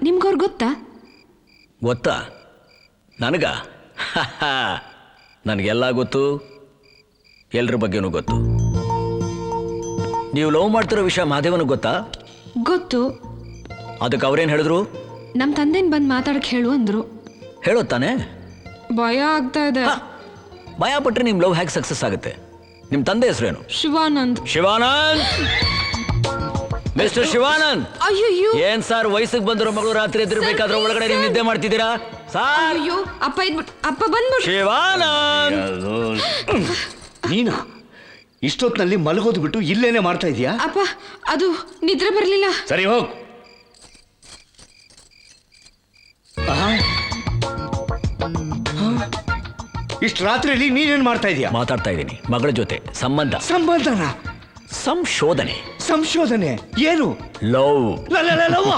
ನಿಮ್ಗವ್ರು ಗೊತ್ತಾ? ಗೊತ್ತಾ ನನಗ? ನನಗೆಲ್ಲ ಗೊತ್ತು, ಎಲ್ರ ಬಗ್ಗೆನೂ ಗೊತ್ತು. ನೀವು ಲವ್ ಮಾಡ್ತಿರೋ ವಿಷಯ ಮಹಾದೇವನಿಗೆ ಗೊತ್ತಾ? ಗೊತ್ತು. ಅದಕ್ಕೆ ಅವ್ರೇನು ಹೇಳಿದ್ರು? ನಮ್ಮ ತಂದೆನ್ ಬಂದು ಮಾತಾಡಕ್ಕೆ ಹೇಳು ಅಂದ್ರು. ಹೇಳೋದು ತಾನೆ? ಭಯ ಆಗ್ತಾ ಇದೆ. ಭಯ ಪಟ್ರೆ ನಿಮ್ಮ ಲವ್ ಹೇಗೆ ಸಕ್ಸಸ್ ಆಗುತ್ತೆ? ನಿಮ್ಮ ತಂದೆ ಹೆಸರೇನು? ಶಿವಾನಂದ್. ಶಿವಾನಂದ್, ಮಿಸ್ಟರ್ ಶಿವಾನಂದ್. ಅಯ್ಯೋ ಏನ್ ಸರ್, ವಯಸ್ಸಿಗೆ ಬಂದಿರೋ ಮಗಳು ರಾತ್ರಿ ಎದ್ದಿರ್ಬೇಕಾದ್ರೆ ಒಳಗಡೆ ನೀವು ನಿದ್ದೆ ಮಾಡ್ತಿದ್ದೀರಾ ಸರ್? ಅಯ್ಯೋ ಅಪ್ಪ ಇದ್ಬಿಟ್ಟು ಅಪ್ಪ ಬಂದ್ಬಿಟ್ಟು. ಶಿವಾನಂದ್, ನೀನಾ ಇಷ್ಟೊತ್ತಿನಲ್ಲಿ ಮಲಗೋದು ಬಿಟ್ಟು ಇಲ್ಲೇನೆ ಮಾಡ್ತಾ ಇದೀಯಾ? ಅಪ್ಪ ಅದು ನಿದ್ರೆ ಬರ್ಲಿಲ್ಲ. ಸರಿ ಹೋಗ್. ಇಷ್ಟು ರಾತ್ರಿಯಲ್ಲಿ ನೀನೇನ್ ಮಾಡ್ತಾ ಇದೀಯಾ? ಮಾತಾಡ್ತಾ ಇದ್ದೀನಿ ಮಗಳ ಜೊತೆ. ಸಂಬಂಧ. ಸಂಬಂಧನ? ಸಂಶೋಧನೆ. ಸಂಶೋಧನೆ ಏನು? ಲವ್. ಲವ್